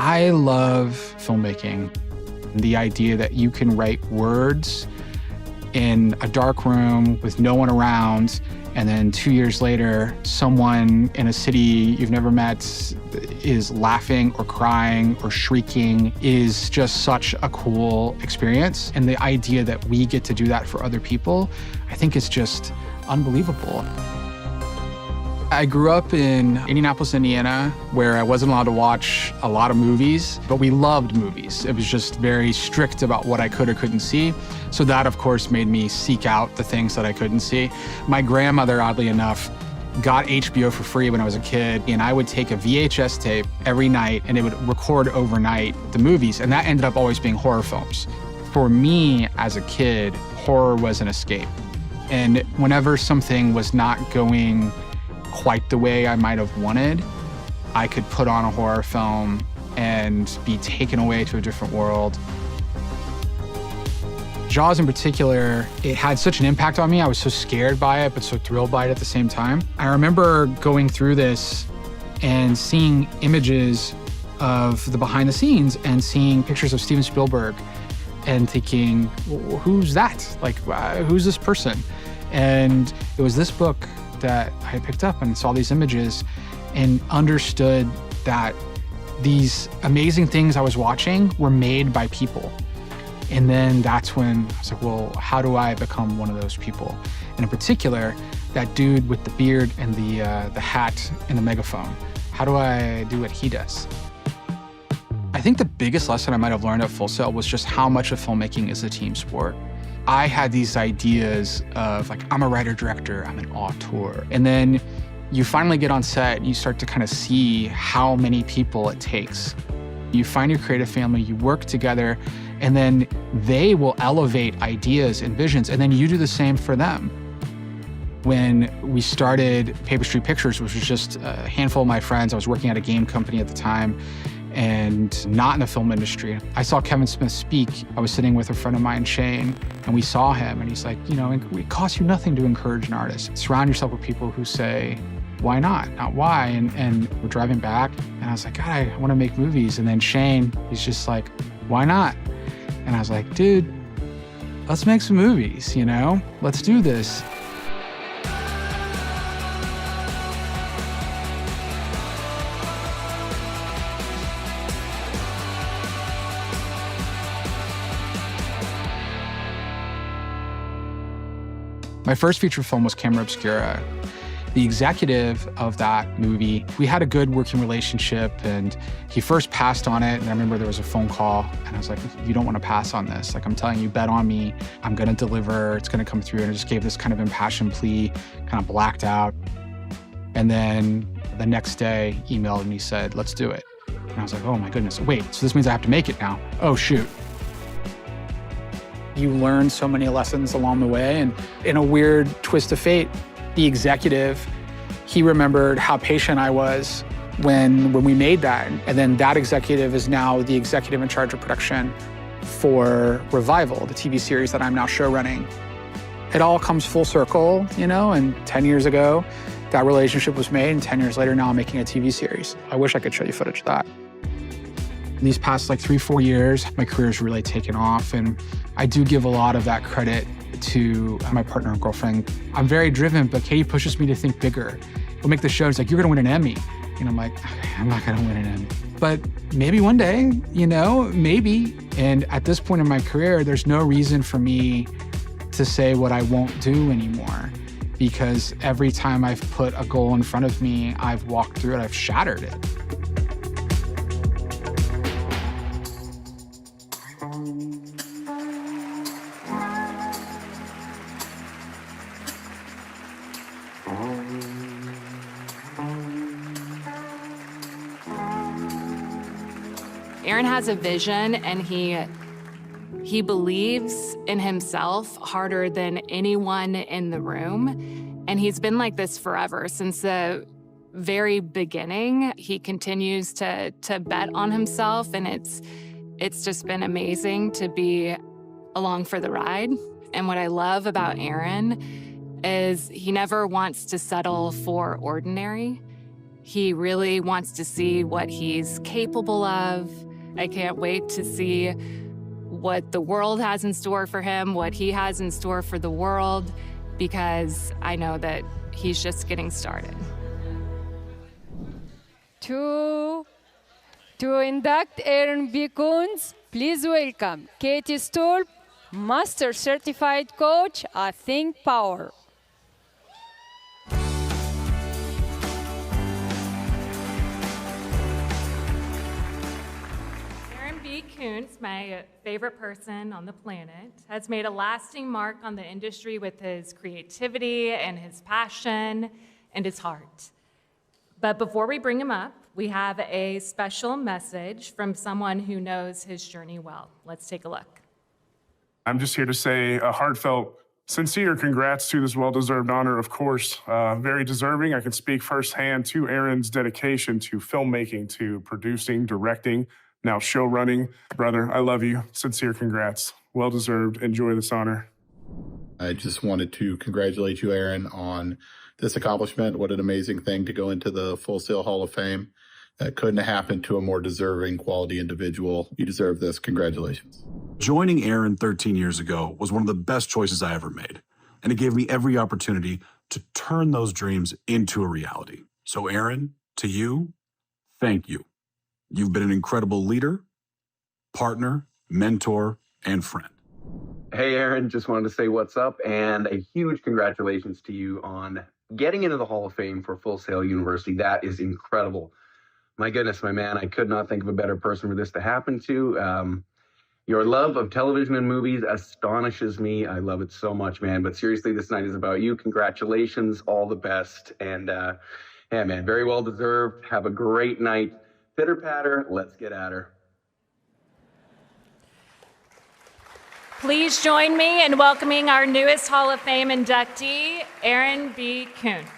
I love filmmaking. The idea that you can write words in a dark room with no one around, and then 2 years later, someone in a city you've never met is laughing or crying or shrieking is just such a cool experience. And the idea that we get to do that for other people, I think is just unbelievable. I grew up in Indianapolis, Indiana, where I wasn't allowed to watch a lot of movies, but we loved movies. It was just very strict about what I could or couldn't see. So that, of course, made me seek out the things that I couldn't see. My grandmother, oddly enough, got HBO for free when I was a kid, and I would take a VHS tape every night, and it would record overnight the movies, and that ended up always being horror films. For me, as a kid, horror was an escape. And whenever something was not going quite the way I might have wanted, I could put on a horror film and be taken away to a different world. Jaws in particular, it had such an impact on me. I was so scared by it, but so thrilled by it at the same time. I remember going through this and seeing images of the behind the scenes and seeing pictures of Steven Spielberg and thinking, well, who's that? Like, who's this person? And it was this book that I picked up and saw these images and understood that these amazing things I was watching were made by people. And then that's when I was like, well, how do I become one of those people? And in particular, that dude with the beard and the hat and the megaphone. How do I do what he does? I think the biggest lesson I might have learned at Full Sail was just how much of filmmaking is a team sport. I had these ideas of like, I'm a writer-director, I'm an auteur. And then you finally get on set, you start to kind of see how many people it takes. You find your creative family, you work together, and then they will elevate ideas and visions, and then you do the same for them. When we started Paper Street Pictures, which was just a handful of my friends, I was working at a game company at the time, and not in the film industry. I saw Kevin Smith speak. I was sitting with a friend of mine, Shane, and we saw him, and he's like, you know, it costs you nothing to encourage an artist. Surround yourself with people who say, why not why? And we're driving back, and I was like, God, I want to make movies. And then Shane, he's just like, why not? And I was like, dude, let's make some movies, you know? Let's do this. My first feature film was Camera Obscura. The executive of that movie, we had a good working relationship, and he first passed on it, and I remember there was a phone call, and I was like, you don't want to pass on this. Like, I'm telling you, bet on me. I'm going to deliver. It's going to come through. And I just gave this kind of impassioned plea, kind of blacked out. And then the next day, emailed and he said, let's do it. And I was like, oh my goodness, wait, so this means I have to make it now. Oh, shoot. You learn so many lessons along the way, and in a weird twist of fate, the executive, he remembered how patient I was when we made that. And then that executive is now the executive in charge of production for Revival, the TV series that I'm now showrunning. It all comes full circle, you know, and 10 years ago, that relationship was made, and 10 years later, now I'm making a TV series. I wish I could show you footage of that. These past like 3-4 years, my career's really taken off, and I do give a lot of that credit to my partner and girlfriend. I'm very driven, but Katie pushes me to think bigger. We'll make the show, it's like, you're gonna win an Emmy. And I'm like, I'm not gonna win an Emmy. But maybe one day, you know, maybe. And at this point in my career, there's no reason for me to say what I won't do anymore, because every time I've put a goal in front of me, I've walked through it, I've shattered it. Aaron has a vision, and he believes in himself harder than anyone in the room. And he's been like this forever. Since the very beginning, he continues to bet on himself, and it's just been amazing to be along for the ride. And what I love about Aaron is he never wants to settle for ordinary. He really wants to see what he's capable of. I can't wait to see what the world has in store for him, what he has in store for the world, because I know that he's just getting started. To induct Aaron B. Koontz, please welcome Katie Stolp, Master Certified Coach at Think Power. Aaron B. Koontz, my favorite person on the planet, has made a lasting mark on the industry with his creativity and his passion and his heart. But before we bring him up, we have a special message from someone who knows his journey well. Let's take a look. I'm just here to say a heartfelt, sincere congrats to this well-deserved honor, of course. Very deserving. I can speak firsthand to Aaron's dedication to filmmaking, to producing, directing, now show running. Brother, I love you. Sincere congrats. Well-deserved. Enjoy this honor. I just wanted to congratulate you, Aaron, on this accomplishment. What an amazing thing to go into the Full Sail Hall of Fame. That couldn't have happened to a more deserving quality individual. You deserve this. Congratulations. Joining Aaron 13 years ago was one of the best choices I ever made, and it gave me every opportunity to turn those dreams into a reality. So Aaron, to you, thank you. You've been an incredible leader, partner, mentor, and friend. Hey, Aaron, just wanted to say what's up and a huge congratulations to you on getting into the Hall of Fame for Full Sail University. That is incredible. My goodness, my man, I could not think of a better person for this to happen to. Your love of television and movies astonishes me. I love it so much, man. But seriously, this night is about you. Congratulations, all the best. And yeah, man, very well deserved. Have a great night. Pitter patter, let's get at her. Please join me in welcoming our newest Hall of Fame inductee, Aaron B. Koontz.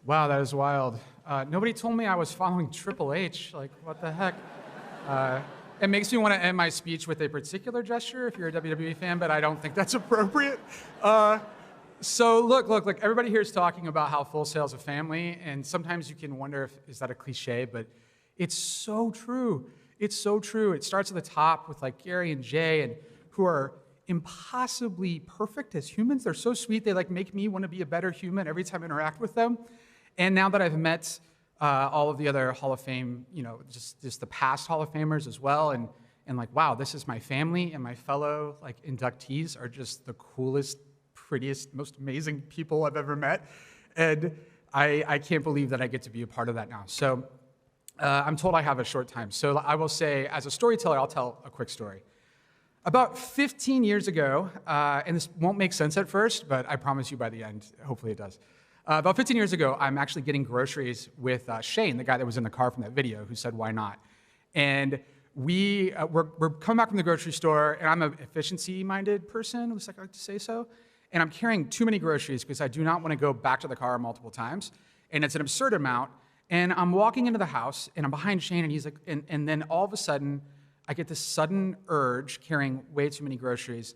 Wow, that is wild. Nobody told me I was following Triple H. Like, what the heck? It makes me want to end my speech with a particular gesture if you're a WWE fan, but I don't think that's appropriate. So look, everybody here is talking about how Full Sail's a family, and sometimes you can wonder is that a cliche, but it's so true. It's so true. It starts at the top with like Gary and Jay, and who are impossibly perfect as humans. They're so sweet. They like make me want to be a better human every time I interact with them. And now that I've met all of the other Hall of Fame, just the past Hall of Famers as well, and like, wow, this is my family, and my fellow like inductees are just the coolest, prettiest, most amazing people I've ever met. And I can't believe that I get to be a part of that now. So I'm told I have a short time. So I will say, as a storyteller, I'll tell a quick story. About 15 years ago, and this won't make sense at first, but I promise you by the end, hopefully it does. About 15 years ago, I'm actually getting groceries with Shane, the guy that was in the car from that video, who said, why not? And we're coming back from the grocery store, and I'm an efficiency-minded person, at least I like to say so, and I'm carrying too many groceries because I do not want to go back to the car multiple times, and it's an absurd amount, and I'm walking into the house, and I'm behind Shane, and he's like, and then all of a sudden, I get this sudden urge, carrying way too many groceries,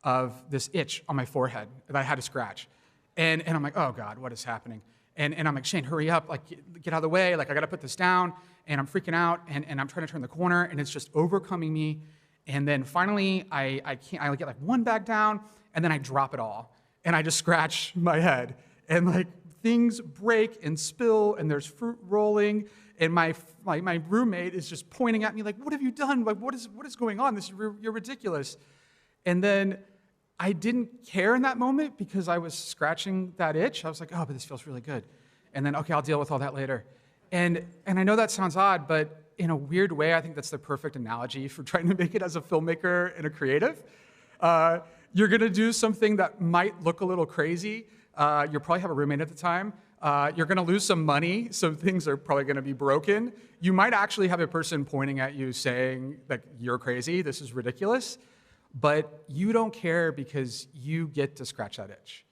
of this itch on my forehead that I had to scratch. And I'm like, oh God, what is happening? And I'm like, Shane, hurry up, like get out of the way, like I gotta put this down, and I'm freaking out, and I'm trying to turn the corner, and it's just overcoming me. And then finally, I get like one bag down, and then I drop it all, and I just scratch my head, and like things break and spill, and there's fruit rolling, and my roommate is just pointing at me like, what have you done? Like, what is going on? You're ridiculous. And then I didn't care in that moment because I was scratching that itch. I was like, oh, but this feels really good. And then, okay, I'll deal with all that later. And I know that sounds odd, but in a weird way, I think that's the perfect analogy for trying to make it as a filmmaker and a creative. You're gonna do something that might look a little crazy. You'll probably have a roommate at the time. You're gonna lose some money, so things are probably gonna be broken. You might actually have a person pointing at you saying, like, you're crazy, this is ridiculous, but you don't care because you get to scratch that itch.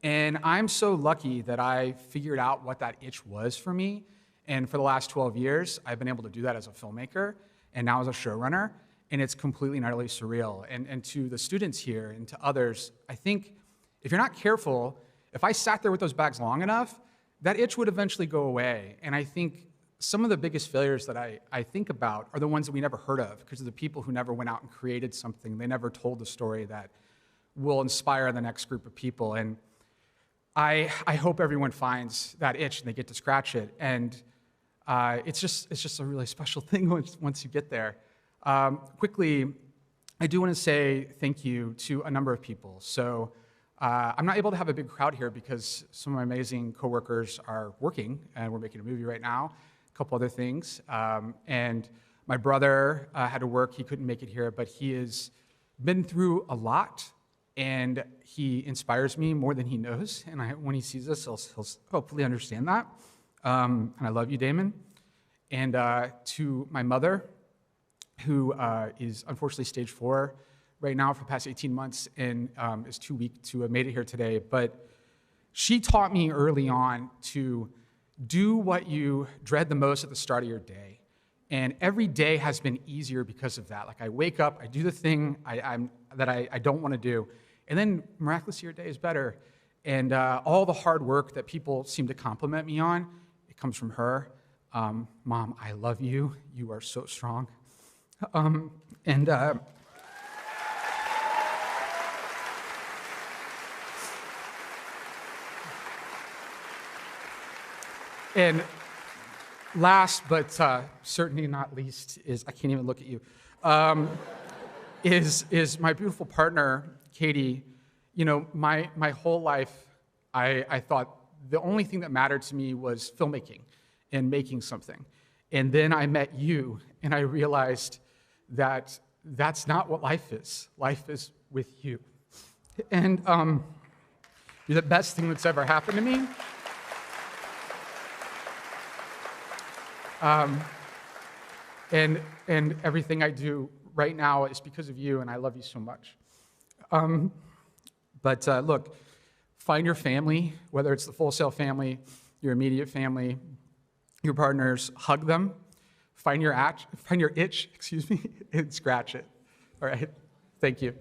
And I'm so lucky that I figured out what that itch was for me. And for the last 12 years, I've been able to do that as a filmmaker and now as a showrunner. And it's completely and utterly surreal. And to the students here and to others, I think if you're not careful, if I sat there with those bags long enough, that itch would eventually go away. And I think some of the biggest failures that I think about are the ones that we never heard of because of the people who never went out and created something. They never told the story that will inspire the next group of people. And I hope everyone finds that itch and they get to scratch it. And it's just a really special thing once you get there. Quickly, I do want to say thank you to a number of people. So I'm not able to have a big crowd here because some of my amazing coworkers are working and we're making a movie right now, a couple other things. And my brother had to work, he couldn't make it here, but he has been through a lot and he inspires me more than he knows. And when he sees this, he'll hopefully understand that. And I love you, Damon. And to my mother, who is unfortunately stage 4 right now for the past 18 months and is too weak to have made it here today. But she taught me early on to do what you dread the most at the start of your day. And every day has been easier because of that. Like I wake up, I do the thing that I don't want to do, and then miraculously your day is better. And all the hard work that people seem to compliment me on, it comes from her. Mom, I love you. You are so strong. And last, but certainly not least, is I can't even look at you. Is my beautiful partner, Katie. You know, my whole life, I thought the only thing that mattered to me was filmmaking and making something. And then I met you, and I realized that that's not what life is. Life is with you. And you're the best thing that's ever happened to me. And everything I do right now is because of you, and I love you so much. But look, find your family, whether it's the Full Sail family, your immediate family, your partners, hug them, find your itch, and scratch it. All right, thank you.